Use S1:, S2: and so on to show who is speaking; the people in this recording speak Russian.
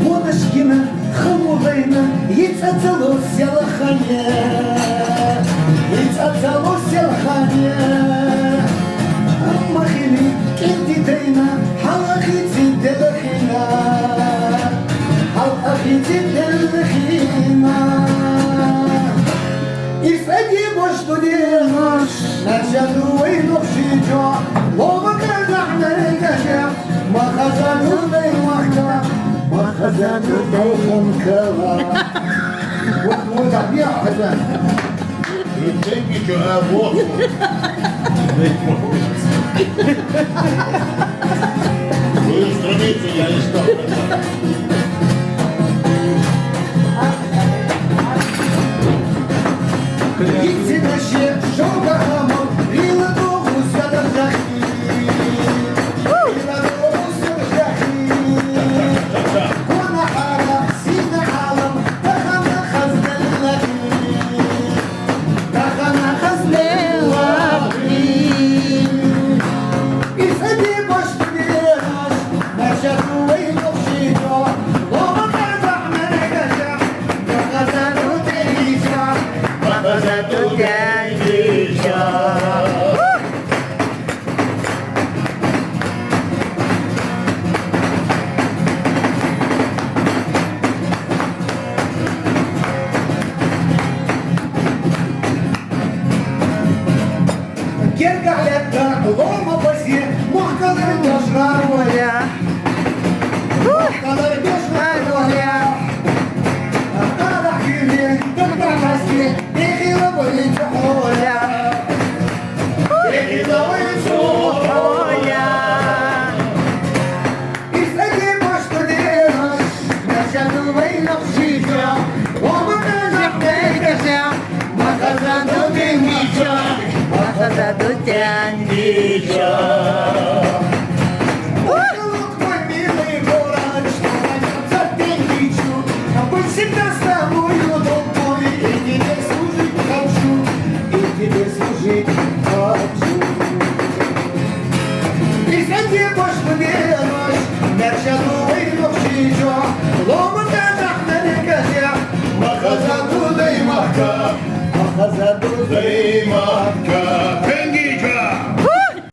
S1: Водочкина, холодайна, яйца цело селахане, яйца цело селахане. Махили, кентитейна, халахити делахина, халахити делахина. Ifedi boş duruyor, neşedu eynuh şica, lova kazanır kaşa, mahazanı beymahta, mahazanı beymkala. What ya Hasan?
S2: Thank you, Joe. Вы устраните, я не стал.
S1: Идти на щек, шелка хамон, вила дому садажахи, вила дому садажахи. Кона хара, сина алам, тахана хазнеллахи, тахана хазнеллахи. Ifedi boş duruyor, neşedu eynuh şica, lova kazanır kaşa, mahazanı beymahta.
S2: Mahazanı beymahta.
S1: Керка летка, лома паси, мухкалар бешнар воля. Мухкалар бешнар воля. Артара хири, тырка маски, эхила болит холя. Эхила болит холя. Ifedi boş duruyor, neşedu eynuh şica, lova kazanır kaşa, mahazanı beymahta.
S3: Mahazanı beymahta.
S1: Уголок мой милый город, что найдется тысячу, а быть всегда с тобою домой, и тебе служить хочу, и тебе служить хочу. И среди бош ночь, мерчаду eynuh şica, loma kazanır kaşa,
S2: Mahazanı beymahta.
S1: mahazanı
S2: Beymahta.